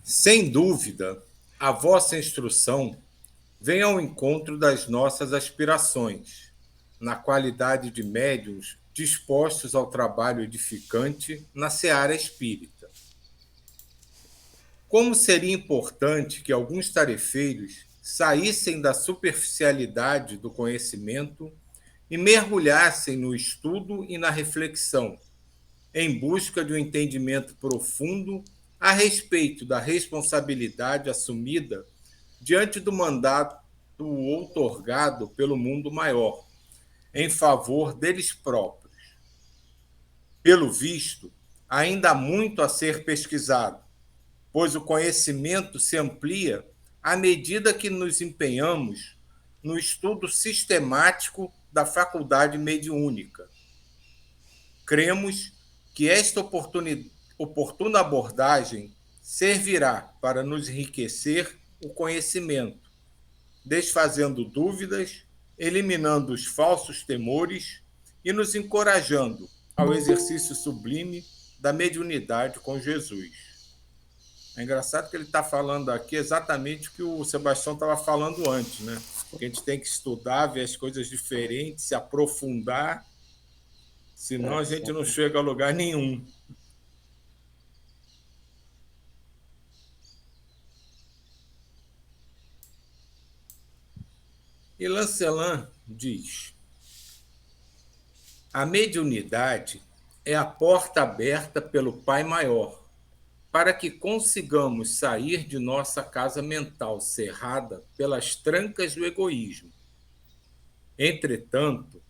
Sem dúvida, a vossa instrução vem ao encontro das nossas aspirações, na qualidade de médiuns dispostos ao trabalho edificante na seara espírita. Como seria importante que alguns tarefeiros saíssem da superficialidade do conhecimento e mergulhassem no estudo e na reflexão, em busca de um entendimento profundo a respeito da responsabilidade assumida diante do mandato outorgado pelo mundo maior, em favor deles próprios. Pelo visto, ainda há muito a ser pesquisado, pois o conhecimento se amplia à medida que nos empenhamos no estudo sistemático da faculdade mediúnica. Cremos que esta oportuna abordagem servirá para nos enriquecer o conhecimento, desfazendo dúvidas, eliminando os falsos temores e nos encorajando ao exercício sublime da mediunidade com Jesus. É engraçado que ele está falando aqui exatamente o que o Sebastião estava falando antes, né? Que a gente tem que estudar, ver as coisas diferentes, se aprofundar, senão a gente não chega a lugar nenhum. E Lancelin diz: a mediunidade é a porta aberta pelo Pai Maior para que consigamos sair de nossa casa mental cerrada pelas trancas do egoísmo. Entretanto,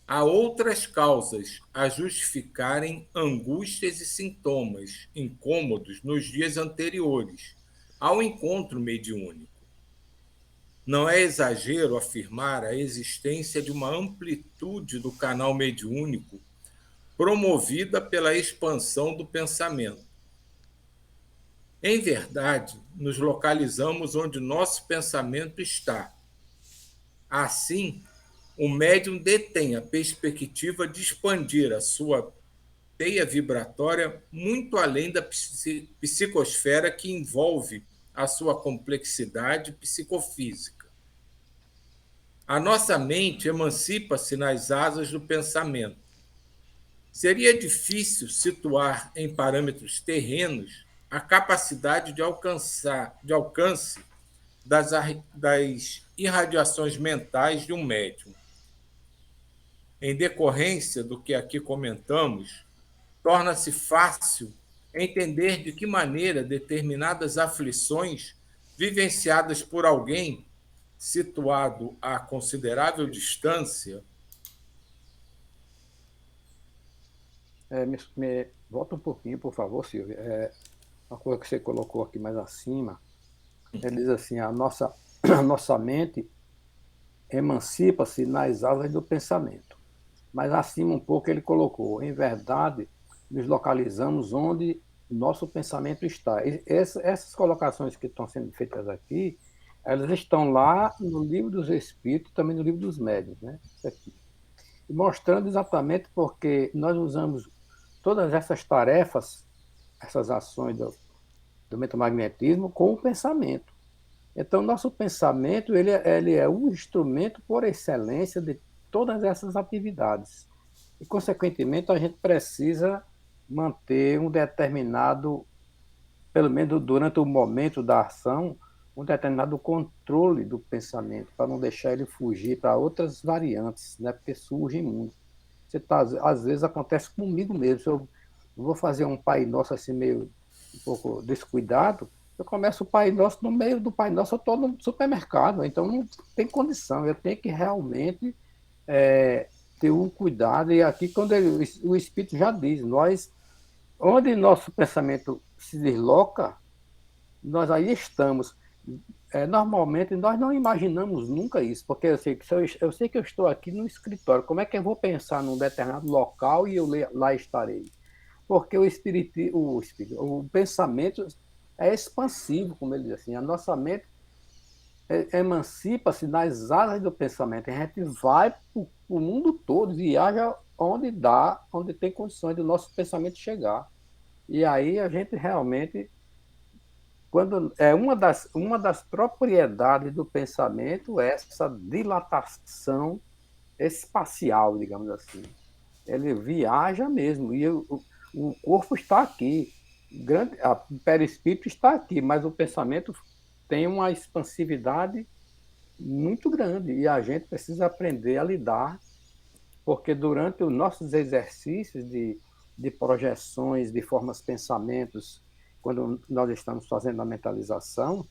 há outras causas a justificarem angústias e sintomas incômodos nos dias anteriores ao encontro mediúnico. Não é exagero afirmar a existência de uma amplitude do canal mediúnico promovida pela expansão do pensamento. Em verdade, nos localizamos onde nosso pensamento está. Assim, o médium detém a perspectiva de expandir a sua teia vibratória muito além da psicosfera que envolve a sua complexidade psicofísica. A nossa mente emancipa-se nas asas do pensamento. Seria difícil situar em parâmetros terrenos a capacidade de alcance das irradiações mentais de um médium. Em decorrência do que aqui comentamos, torna-se fácil entender de que maneira determinadas aflições vivenciadas por alguém situado a considerável distância. Volta um pouquinho, por favor, Silvia. Uma coisa que você colocou aqui mais acima, ele diz assim, a nossa mente emancipa-se nas asas do pensamento. Mas acima um pouco ele colocou, em verdade, nos localizamos onde nosso pensamento está. Essas colocações que estão sendo feitas aqui, elas estão lá no livro dos Espíritos, também no livro dos Médiuns, né? Isso aqui. E mostrando exatamente porque nós usamos todas essas tarefas, essas ações do metamagnetismo com o pensamento. Então, nosso pensamento ele é um instrumento por excelência de todas essas atividades. E, consequentemente, a gente precisa manter um determinado, pelo menos durante o momento da ação, um determinado controle do pensamento, para não deixar ele fugir para outras variantes, né? Porque surgem muito. Às vezes acontece comigo mesmo. Se eu vou fazer um Pai Nosso assim meio um pouco descuidado, eu começo o Pai Nosso, no meio do Pai Nosso eu estou no supermercado, então não tem condição, eu tenho que realmente ter um cuidado, e aqui quando o Espírito já diz, onde nosso pensamento se desloca, nós aí estamos. Normalmente nós não imaginamos nunca isso, porque eu sei que eu estou aqui no escritório, como é que eu vou pensar num determinado local e eu lá estarei? Porque o pensamento é expansivo, como ele diz assim, a nossa mente emancipa-se nas asas do pensamento, a gente vai para o mundo todo, viaja onde dá, onde tem condições do nosso pensamento chegar. E aí a gente realmente quando uma das propriedades do pensamento é essa dilatação espacial, digamos assim. Ele viaja mesmo, e o corpo está aqui, o perispírito está aqui, mas o pensamento tem uma expansividade muito grande, e a gente precisa aprender a lidar, porque durante os nossos exercícios de projeções, de formas pensamentos, quando nós estamos fazendo a mentalização,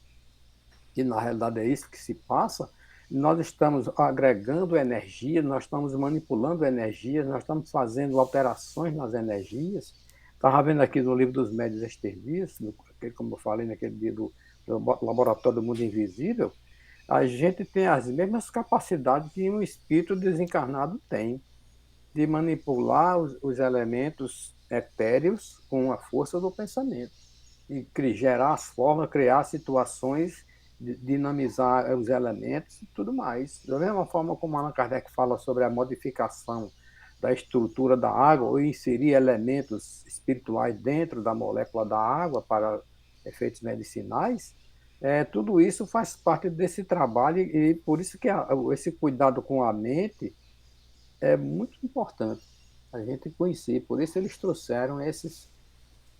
que na realidade é isso que se passa, nós estamos agregando energia, nós estamos manipulando energia, nós estamos fazendo alterações nas energias. Estava vendo aqui no livro dos médiuns Esther Dias, como eu falei naquele dia do Laboratório do Mundo Invisível, a gente tem as mesmas capacidades que um espírito desencarnado tem, de manipular os elementos etéreos com a força do pensamento, e gerar as formas, criar situações, dinamizar os elementos e tudo mais. Da mesma forma como Allan Kardec fala sobre a modificação da estrutura da água, ou inserir elementos espirituais dentro da molécula da água para efeitos medicinais, tudo isso faz parte desse trabalho, e por isso que esse cuidado com a mente é muito importante a gente conhecer. Por isso eles trouxeram esses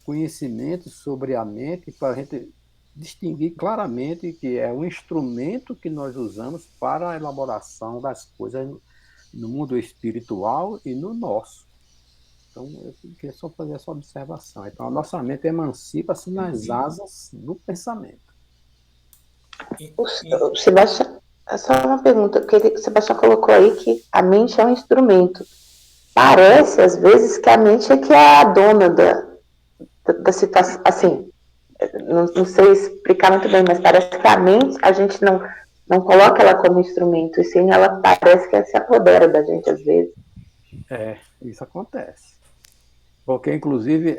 conhecimentos sobre a mente, para a gente distinguir claramente que é um instrumento que nós usamos para a elaboração das coisas no mundo espiritual e no nosso. Então, eu queria só fazer essa observação. Então, a nossa mente emancipa-se nas asas do pensamento. O Sebastião, só uma pergunta, porque o Sebastião colocou aí que a mente é um instrumento. Parece, às vezes, que a mente é que é a dona da situação, assim, não sei explicar muito bem, mas parece que a mente, a gente não coloca ela como instrumento, e sim ela parece que se apodera da gente às vezes. Isso acontece. Porque, inclusive,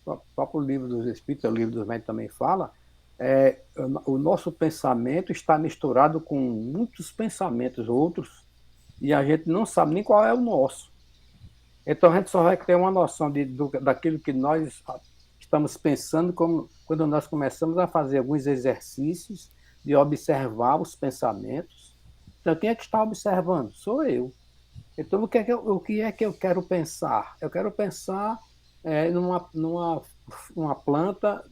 o próprio livro dos Espíritos, o livro dos Médiuns também fala, o nosso pensamento está misturado com muitos pensamentos outros, e a gente não sabe nem qual é o nosso. Então, a gente só vai ter uma noção daquilo que nós estamos pensando quando nós começamos a fazer alguns exercícios de observar os pensamentos. Então, quem é que está observando? Sou eu. Então, o que é que eu quero pensar? Eu quero pensar numa planta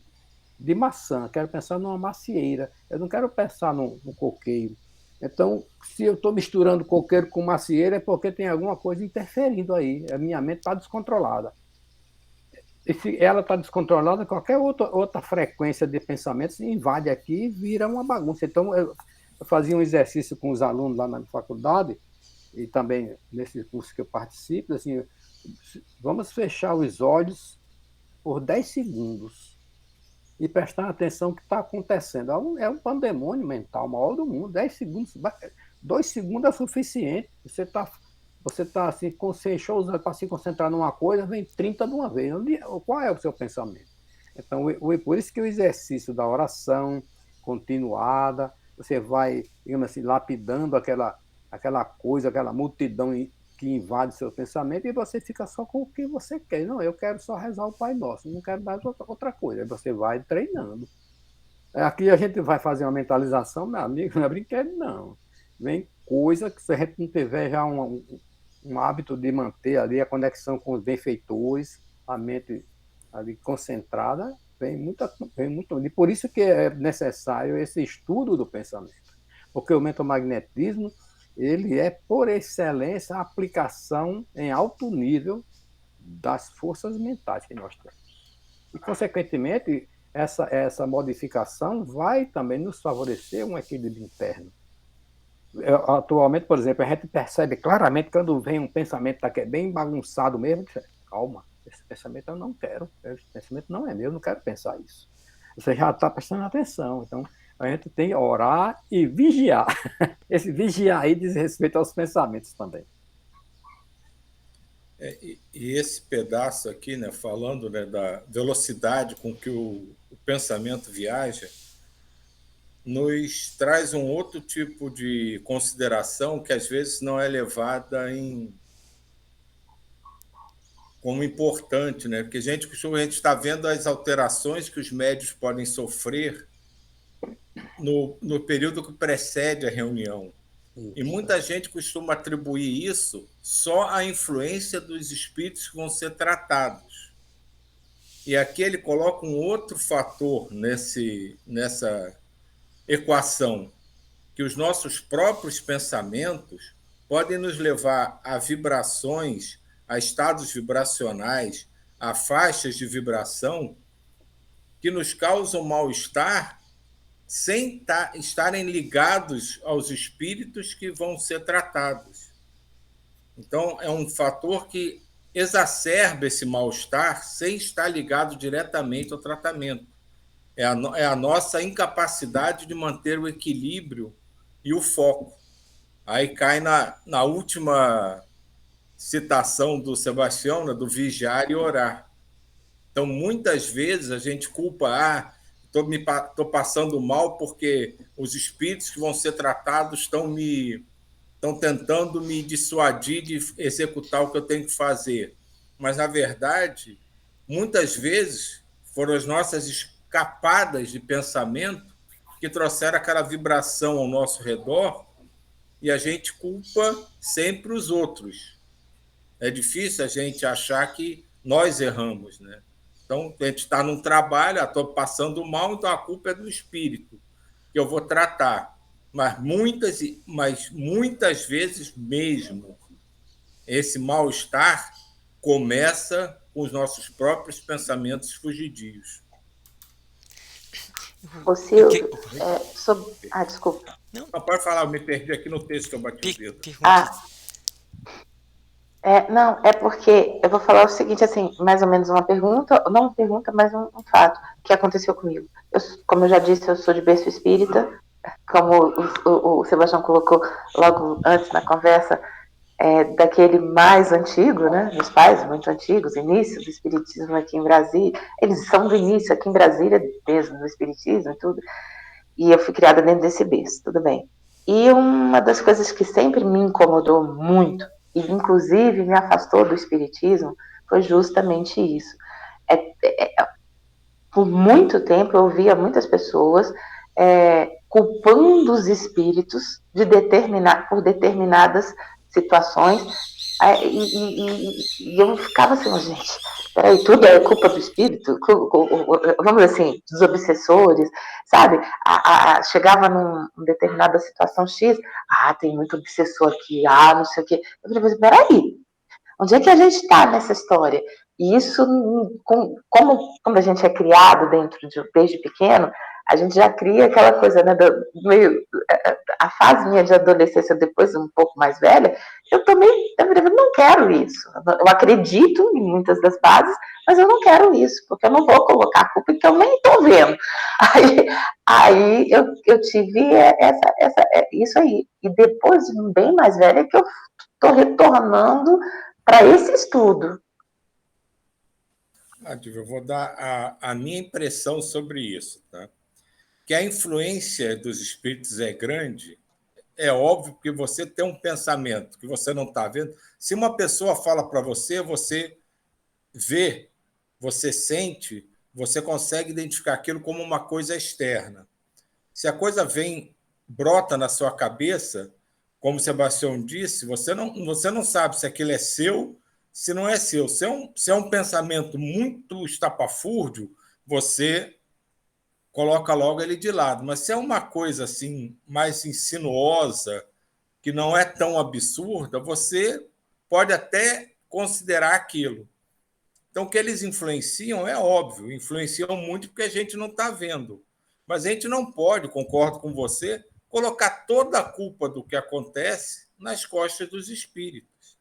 de maçã, quero pensar numa macieira, eu não quero pensar no coqueiro. Então, se eu estou misturando coqueiro com macieira, é porque tem alguma coisa interferindo aí, a minha mente está descontrolada. E se ela está descontrolada, qualquer outra frequência de pensamentos invade aqui e vira uma bagunça. Então, eu fazia um exercício com os alunos lá na faculdade, e também nesse curso que eu participo, assim, vamos fechar os olhos por 10 segundos e prestar atenção no que está acontecendo. É um pandemônio mental maior do mundo. 10 segundos, 2 segundos é suficiente. Você está assim, fechou os olhos para se concentrar numa coisa, vem 30 de uma vez. Qual é o seu pensamento? Então, por isso que o exercício da oração continuada, você vai, digamos assim, lapidando aquela coisa, aquela multidão que invade seu pensamento, e você fica só com o que você quer. Não, eu quero só rezar o Pai Nosso, não quero mais outra coisa. Aí você vai treinando. Aqui a gente vai fazer uma mentalização, meu amigo, não é brinquedo, não. Vem coisa que, se a gente não tiver já um hábito de manter ali a conexão com os benfeitores, a mente ali concentrada, vem muito. E por isso que é necessário esse estudo do pensamento. Porque o mentomagnetismo, ele é, por excelência, a aplicação em alto nível das forças mentais que nós temos. E, consequentemente, essa modificação vai também nos favorecer um equilíbrio interno. Atualmente, por exemplo, a gente percebe claramente quando vem um pensamento que é bem bagunçado mesmo, calma, esse pensamento eu não quero, esse pensamento não é meu, eu não quero pensar isso. Você já está prestando atenção, então a gente tem que orar e vigiar. Esse vigiar aí diz respeito aos pensamentos também. E esse pedaço aqui, né, falando, né, da velocidade com que o pensamento viaja, nos traz um outro tipo de consideração que às vezes não é levada como importante, né? Porque a gente está vendo as alterações que os médios podem sofrer no período que precede a reunião. E muita gente costuma atribuir isso só à influência dos espíritos que vão ser tratados. E aqui ele coloca um outro fator nessa equação, que os nossos próprios pensamentos podem nos levar a vibrações, a estados vibracionais, a faixas de vibração que nos causam mal-estar sem estarem ligados aos espíritos que vão ser tratados. Então, é um fator que exacerba esse mal-estar sem estar ligado diretamente ao tratamento. É a nossa incapacidade de manter o equilíbrio e o foco. Aí cai na última citação do Sebastião, né, do vigiar e orar. Então, muitas vezes a gente culpa, estou passando mal porque os espíritos que vão ser tratados estão tentando me dissuadir de executar o que eu tenho que fazer. Mas, na verdade, muitas vezes foram as nossas escapadas de pensamento que trouxeram aquela vibração ao nosso redor e a gente culpa sempre os outros. É difícil a gente achar que nós erramos, né? Então, a gente está num trabalho, estou passando mal, então a culpa é do espírito, que eu vou tratar. Mas muitas vezes mesmo, esse mal-estar começa com os nossos próprios pensamentos fugidios. Ô, Silvio, desculpa. Não, pode falar, eu me perdi aqui no texto que eu bati o dedo. Não, é porque eu vou falar o seguinte, assim, mais ou menos uma pergunta, não uma pergunta, mas um fato que aconteceu comigo. Como eu já disse, eu sou de berço espírita, como o Sebastião colocou logo antes na conversa, daquele mais antigo, né, dos pais muito antigos, início do espiritismo aqui em Brasília. Eles são do início aqui em Brasília mesmo, do espiritismo e tudo. E eu fui criada dentro desse berço, tudo bem. E uma das coisas que sempre me incomodou muito, e inclusive me afastou do espiritismo, foi justamente isso. Por muito tempo eu ouvia muitas pessoas culpando os espíritos por determinadas situações, e eu ficava assim, gente, peraí, tudo é culpa do espírito? Vamos dizer assim, dos obsessores, sabe? Chegava numa determinada situação X, tem muito obsessor aqui, não sei o quê. Eu falei, mas peraí, onde é que a gente está nessa história? E isso, como a gente é criado desde pequeno, a gente já cria aquela coisa, né, a fase minha de adolescência, depois um pouco mais velha, eu não quero isso. Eu acredito em muitas das bases, mas eu não quero isso, porque eu não vou colocar a culpa que eu nem estou vendo. Aí eu tive isso aí. E depois, bem mais velha, que eu estou retornando para esse estudo. Eu vou dar a minha impressão sobre isso, tá? Que a influência dos espíritos é grande, é óbvio que você tem um pensamento que você não está vendo. Se uma pessoa fala para você, você vê, você sente, você consegue identificar aquilo como uma coisa externa. Se a coisa brota na sua cabeça, como o Sebastião disse, você não sabe se aquilo é seu, se não é seu. Se é um pensamento muito estapafúrdio, você coloca logo ele de lado. Mas se é uma coisa assim mais insinuosa, que não é tão absurda, você pode até considerar aquilo. Então, o que eles influenciam é óbvio, influenciam muito porque a gente não está vendo. Mas a gente não pode, concordo com você, colocar toda a culpa do que acontece nas costas dos espíritos.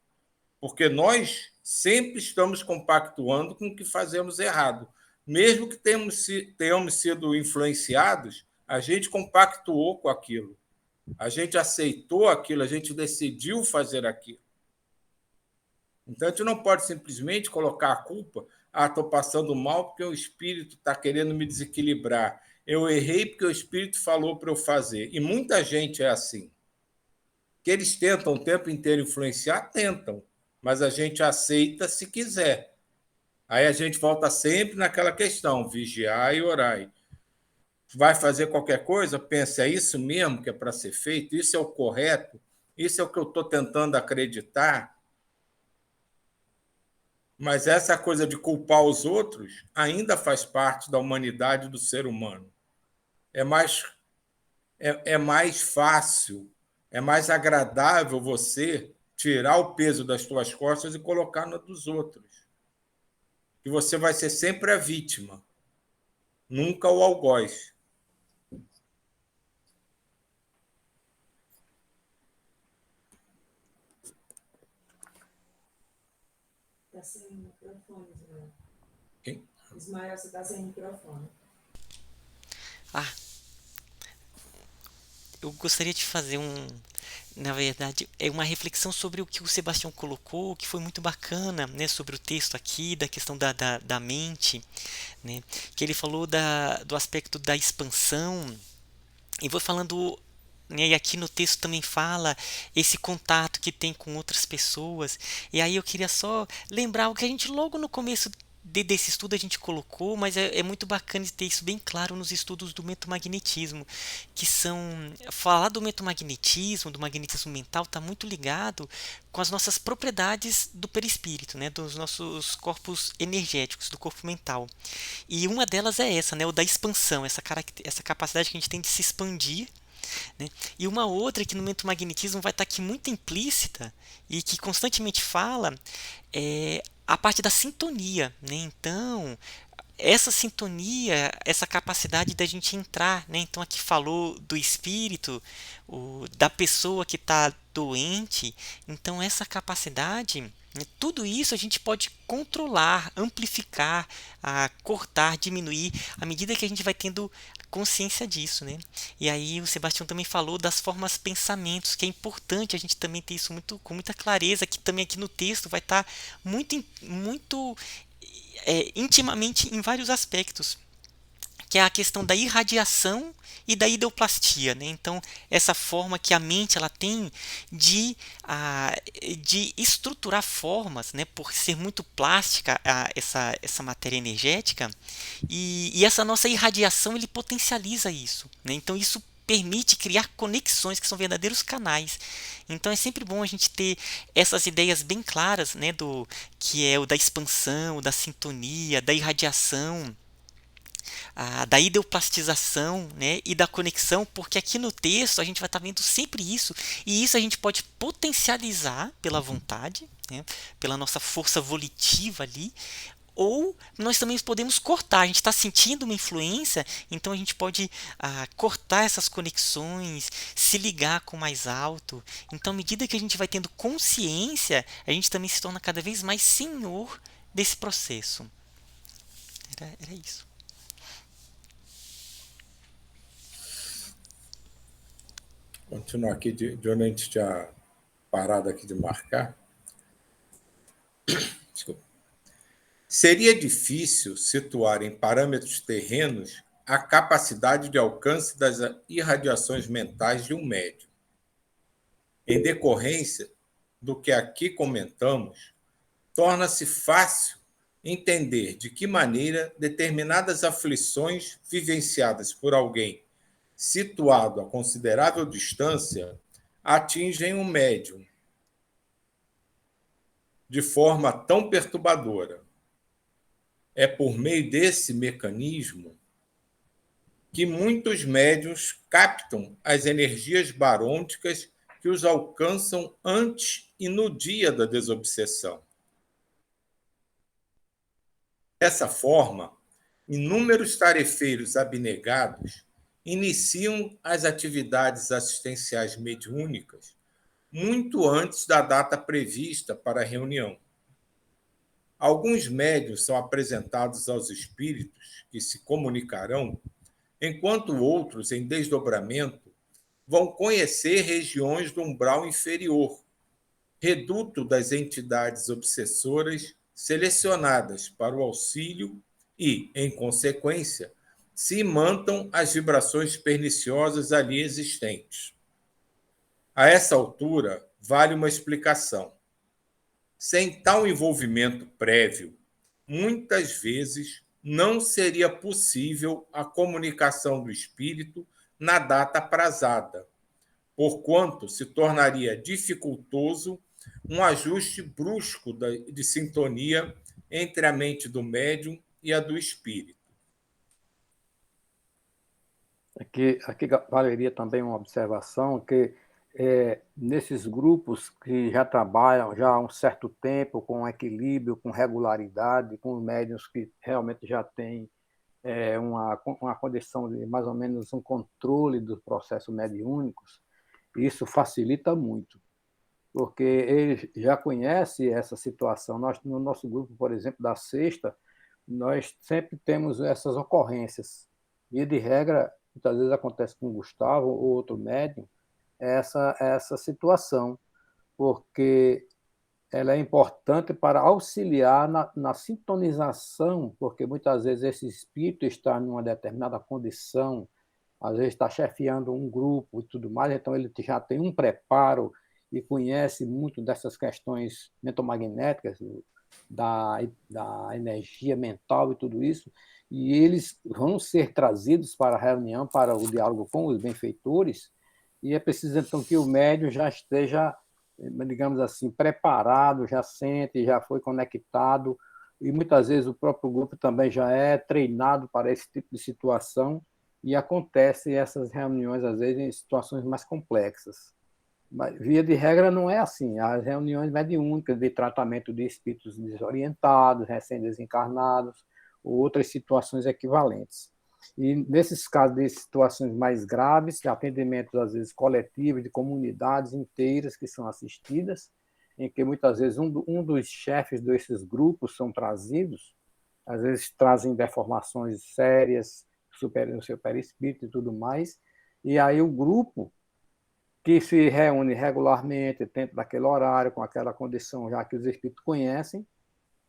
Porque nós sempre estamos compactuando com o que fazemos errado. Mesmo que tenhamos sido influenciados, a gente compactuou com aquilo. A gente aceitou aquilo, a gente decidiu fazer aquilo. Então, a gente não pode simplesmente colocar a culpa, estou passando mal porque o espírito está querendo me desequilibrar. Eu errei porque o espírito falou para eu fazer. E muita gente é assim. Que eles tentam o tempo inteiro influenciar, tentam. mas a gente aceita se quiser. Aí a gente volta sempre naquela questão, vigiar e orar. Vai fazer qualquer coisa, pensa, é isso mesmo que é para ser feito? Isso é o correto? Isso é o que eu estou tentando acreditar? Mas essa coisa de culpar os outros ainda faz parte da humanidade do ser humano. É mais fácil, é mais agradável você tirar o peso das suas costas e colocar no dos outros. E você vai ser sempre a vítima, nunca o algoz. Está sem microfone, Ismael. Quem? Ismael, você está sem microfone. Eu gostaria de fazer na verdade, é uma reflexão sobre o que o Sebastião colocou, que foi muito bacana, né, sobre o texto aqui, da questão da mente, né, que ele falou do aspecto da expansão, e vou falando, né, e aqui no texto também fala esse contato que tem com outras pessoas, e aí eu queria só lembrar o que a gente logo no começo desse estudo a gente colocou, mas é muito bacana ter isso bem claro nos estudos do mentomagnetismo, que são, falar do mentomagnetismo, do magnetismo mental, está muito ligado com as nossas propriedades do perispírito, né, dos nossos corpos energéticos, do corpo mental. E uma delas é essa, né, o da expansão, essa capacidade que a gente tem de se expandir, né? E uma outra que no mentomagnetismo vai estar aqui muito implícita e que constantemente fala é a parte da sintonia, né? Então, essa sintonia, essa capacidade da gente entrar, né? Então aqui falou do espírito, da pessoa que está doente, então essa capacidade, né, tudo isso a gente pode controlar, amplificar, cortar, diminuir à medida que a gente vai tendo consciência disso, né? E aí o Sebastião também falou das formas pensamentos, que é importante a gente também ter isso com muita clareza, que também aqui no texto vai estar muito intimamente em vários aspectos, que é a questão da irradiação e da ideoplastia, né? Então, essa forma que a mente ela tem de estruturar formas, né? Por ser muito plástica essa matéria energética, e essa nossa irradiação ele potencializa isso, né? Então, isso permite criar conexões que são verdadeiros canais. Então é sempre bom a gente ter essas ideias bem claras, né, do que é o da expansão, da sintonia, da irradiação, da ideoplastização, né, e da conexão, porque aqui no texto a gente vai estar vendo sempre isso, e isso a gente pode potencializar pela vontade, né, pela nossa força volitiva ali, ou nós também podemos cortar. A gente está sentindo uma influência, então a gente pode cortar essas conexões, se ligar com o mais alto. Então, à medida que a gente vai tendo consciência, a gente também se torna cada vez mais senhor desse processo. Era isso. Continuar aqui de onde a gente tinha parado aqui de marcar. Desculpa. Seria difícil situar em parâmetros terrenos a capacidade de alcance das irradiações mentais de um médium. Em decorrência do que aqui comentamos, torna-se fácil entender de que maneira determinadas aflições vivenciadas por alguém situado a considerável distância atingem um médium de forma tão perturbadora. É por meio desse mecanismo que muitos médiuns captam as energias barônicas que os alcançam antes e no dia da desobsessão. Dessa forma, inúmeros tarefeiros abnegados iniciam as atividades assistenciais mediúnicas muito antes da data prevista para a reunião. Alguns médiuns são apresentados aos espíritos que se comunicarão, enquanto outros, em desdobramento, vão conhecer regiões do umbral inferior, reduto das entidades obsessoras selecionadas para o auxílio e, em consequência, se imantam as vibrações perniciosas ali existentes. A essa altura, vale uma explicação. Sem tal envolvimento prévio, muitas vezes não seria possível a comunicação do espírito na data aprazada, porquanto se tornaria dificultoso um ajuste brusco de sintonia entre a mente do médium e a do espírito. Aqui valeria também uma observação que nesses grupos que já trabalham já há um certo tempo com equilíbrio, com regularidade, com médiuns que realmente já têm uma condição de mais ou menos um controle dos processos mediúnicos, isso facilita muito, porque eles já conhecem essa situação. Nós, no nosso grupo, por exemplo, da sexta, nós sempre temos essas ocorrências. E, de regra, muitas vezes acontece com o Gustavo ou outro médium, essa situação, porque ela é importante para auxiliar na sintonização, porque muitas vezes esse espírito está numa determinada condição, às vezes está chefiando um grupo e tudo mais, então ele já tem um preparo e conhece muito dessas questões mentomagnéticas, da energia mental e tudo isso, e eles vão ser trazidos para a reunião, para o diálogo com os benfeitores, e é preciso, então, que o médium já esteja, digamos assim, preparado, já sente, já foi conectado, e muitas vezes o próprio grupo também já é treinado para esse tipo de situação, e acontecem essas reuniões, às vezes, em situações mais complexas. Mas, via de regra, não é assim. As reuniões mediúnicas de tratamento de espíritos desorientados, recém-desencarnados, ou outras situações equivalentes. E, nesses casos de situações mais graves, de atendimentos, às vezes, coletivos, de comunidades inteiras que são assistidas, em que, muitas vezes, um dos chefes desses grupos são trazidos, às vezes trazem deformações sérias, no seu perispírito e tudo mais, e aí o grupo que se reúne regularmente dentro daquele horário, com aquela condição já que os espíritos conhecem,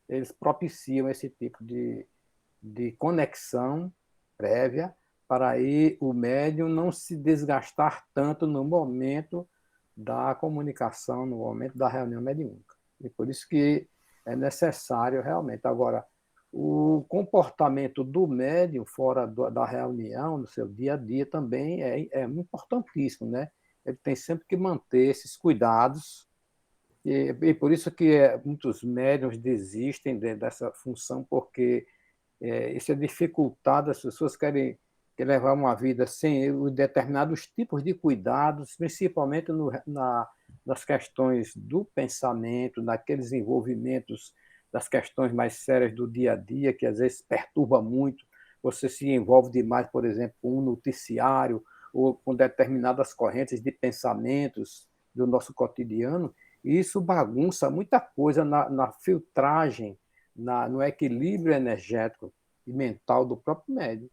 eles propiciam esse tipo de conexão prévia para aí o médium não se desgastar tanto no momento da comunicação, no momento da reunião mediúnica. E por isso que é necessário realmente. Agora, o comportamento do médium fora da reunião, no seu dia a dia, também é importantíssimo, né? Ele tem sempre que manter esses cuidados, e por isso que muitos médiums desistem dessa função, porque isso é dificultado, as pessoas querem levar uma vida sem determinados tipos de cuidados, principalmente nas questões do pensamento, naqueles envolvimentos das questões mais sérias do dia a dia, que às vezes perturba muito. Você se envolve demais, por exemplo, com um noticiário ou com determinadas correntes de pensamentos do nosso cotidiano, e isso bagunça muita coisa na filtragem, no equilíbrio energético e mental do próprio médium.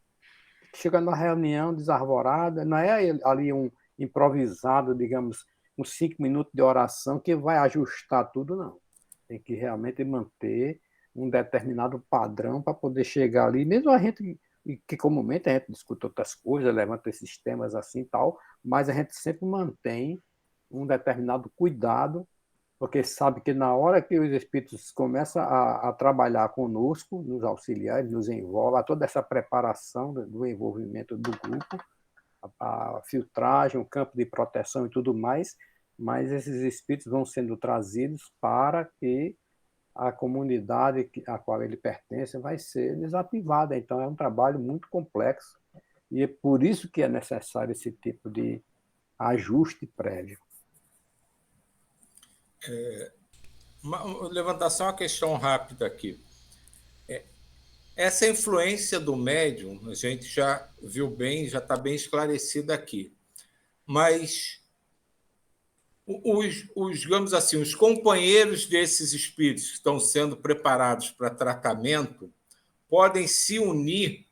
Chega na reunião desarvorada, não é ali um improvisado, digamos, uns 5 minutos de oração que vai ajustar tudo, não. Tem que realmente manter um determinado padrão para poder chegar ali, mesmo a gente, que comumente a gente discute outras coisas, levanta esses temas assim e tal, mas a gente sempre mantém um determinado cuidado, porque sabe que na hora que os espíritos começam a trabalhar conosco, nos auxiliar, nos envolve, toda essa preparação do envolvimento do grupo, a filtragem, o campo de proteção e tudo mais, mas esses espíritos vão sendo trazidos para que a comunidade a qual ele pertence vai ser desativada. Então, é um trabalho muito complexo e é por isso que é necessário esse tipo de ajuste prévio. Levantar só uma questão rápida aqui. Essa influência do médium, a gente já viu bem, já está bem esclarecida aqui. Mas digamos assim, os companheiros desses espíritos que estão sendo preparados para tratamento podem se unir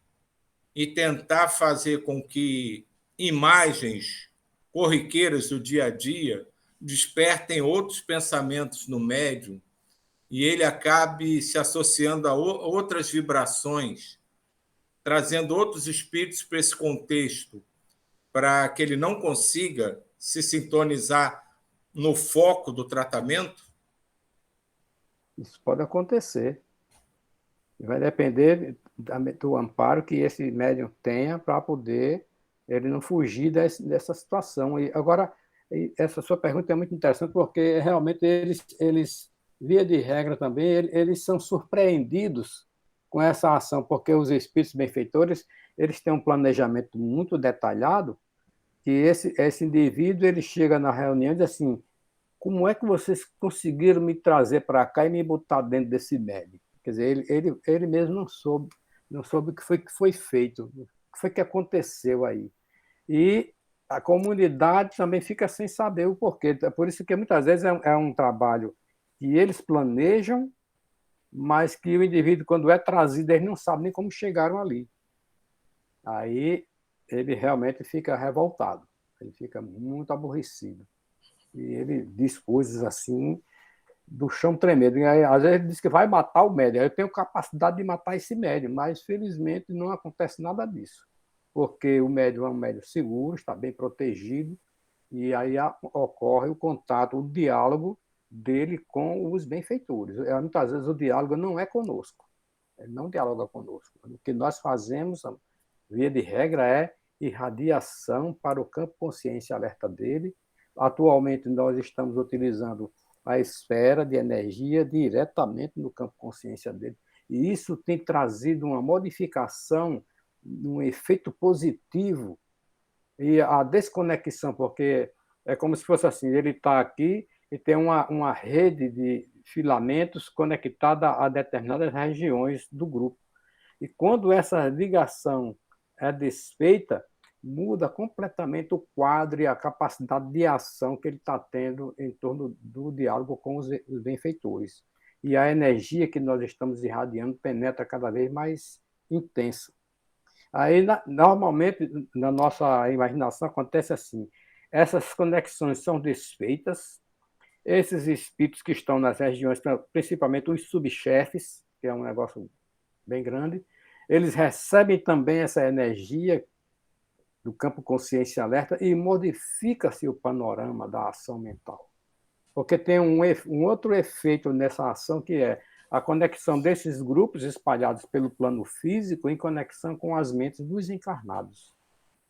e tentar fazer com que imagens corriqueiras do dia a dia despertem outros pensamentos no médium e ele acabe se associando a outras vibrações, trazendo outros espíritos para esse contexto, para que ele não consiga se sintonizar no foco do tratamento? Isso pode acontecer. Vai depender do amparo que esse médium tenha para poder ele não fugir dessa situação. E agora, essa sua pergunta é muito interessante, porque realmente eles via de regra também, eles são surpreendidos com essa ação, porque os espíritos benfeitores eles têm um planejamento muito detalhado, que esse indivíduo ele chega na reunião e diz assim: como é que vocês conseguiram me trazer para cá e me botar dentro desse médium? Quer dizer, ele mesmo não soube o que foi feito, o que foi que aconteceu aí. E a comunidade também fica sem saber o porquê. Por isso que muitas vezes é um trabalho que eles planejam, mas que o indivíduo, quando é trazido, eles não sabem nem como chegaram ali. Aí ele realmente fica revoltado, ele fica muito aborrecido. E ele diz coisas assim, do chão tremendo. E aí, às vezes ele diz que vai matar o médium. Eu tenho capacidade de matar esse médium, mas felizmente não acontece nada disso. Porque o médium é um médium seguro, está bem protegido, e aí ocorre o contato, o diálogo dele com os benfeitores. Muitas vezes o diálogo não é conosco, ele não dialoga conosco. O que nós fazemos, via de regra, é irradiação para o campo consciência alerta dele. Atualmente nós estamos utilizando a esfera de energia diretamente no campo consciência dele. E isso tem trazido uma modificação, um efeito positivo. E a desconexão, porque é como se fosse assim, ele está aqui e tem uma rede de filamentos conectada a determinadas regiões do grupo. E quando essa ligação é desfeita, muda completamente o quadro e a capacidade de ação que ele está tendo em torno do diálogo com os benfeitores. E a energia que nós estamos irradiando penetra cada vez mais intensa. Aí, normalmente, na nossa imaginação, acontece assim: essas conexões são desfeitas, esses espíritos que estão nas regiões, principalmente os subchefes, que é um negócio bem grande, eles recebem também essa energia do campo consciência alerta e modifica-se o panorama da ação mental. Porque tem um outro efeito nessa ação, que é a conexão desses grupos espalhados pelo plano físico em conexão com as mentes dos encarnados.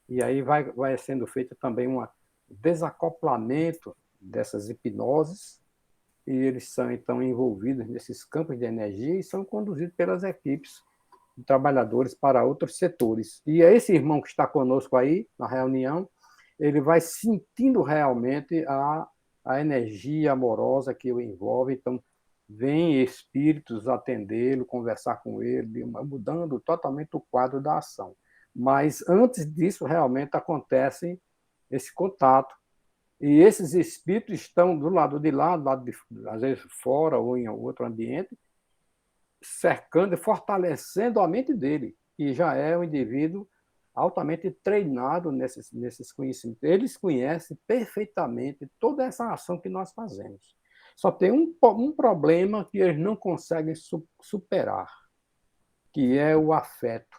E aí vai sendo feito também um desacoplamento dessas hipnoses, e eles são então envolvidos nesses campos de energia e são conduzidos pelas equipes de trabalhadores para outros setores. E esse irmão que está conosco aí na reunião, ele vai sentindo realmente a energia amorosa que o envolve. Então, vem espíritos atendê-lo, conversar com ele, mudando totalmente o quadro da ação. Mas antes disso, realmente acontece esse contato. E esses espíritos estão do lado de lá, às vezes fora ou em outro ambiente, cercando e fortalecendo a mente dele, que já é um indivíduo altamente treinado nesses conhecimentos. Eles conhecem perfeitamente toda essa ação que nós fazemos. Só tem um problema que eles não conseguem superar, que é o afeto.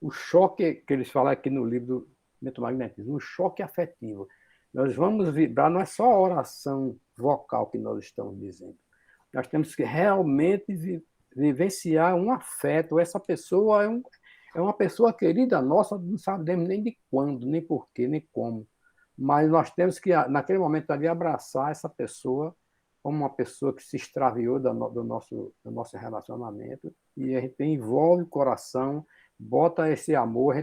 O choque, que eles falam aqui no livro do Metamagnetismo, o choque afetivo. Nós vamos vibrar, não é só a oração vocal que nós estamos dizendo. Nós temos que realmente vivenciar um afeto. Essa pessoa é uma pessoa querida nossa, não sabemos nem de quando, nem porquê, nem como. Mas nós temos que, naquele momento ali, abraçar essa pessoa como uma pessoa que se extraviou do nosso relacionamento, e a gente envolve o coração, bota esse amor.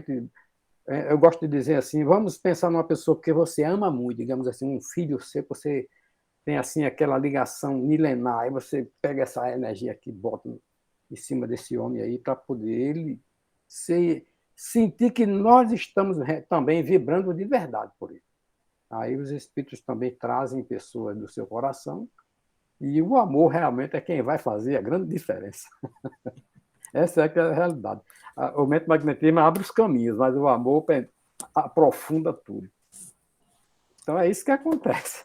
Eu gosto de dizer assim: vamos pensar numa pessoa que você ama muito, digamos assim, um filho seu, você tem assim aquela ligação milenar, aí você pega essa energia aqui, bota em cima desse homem aí, para poder ele sentir que nós estamos também vibrando de verdade por ele. Aí os espíritos também trazem pessoas do seu coração, e o amor realmente é quem vai fazer a grande diferença. Essa é a realidade. O metamagnetismo abre os caminhos, mas o amor aprofunda tudo. Então é isso que acontece.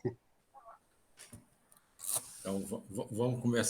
Então, vamos começar.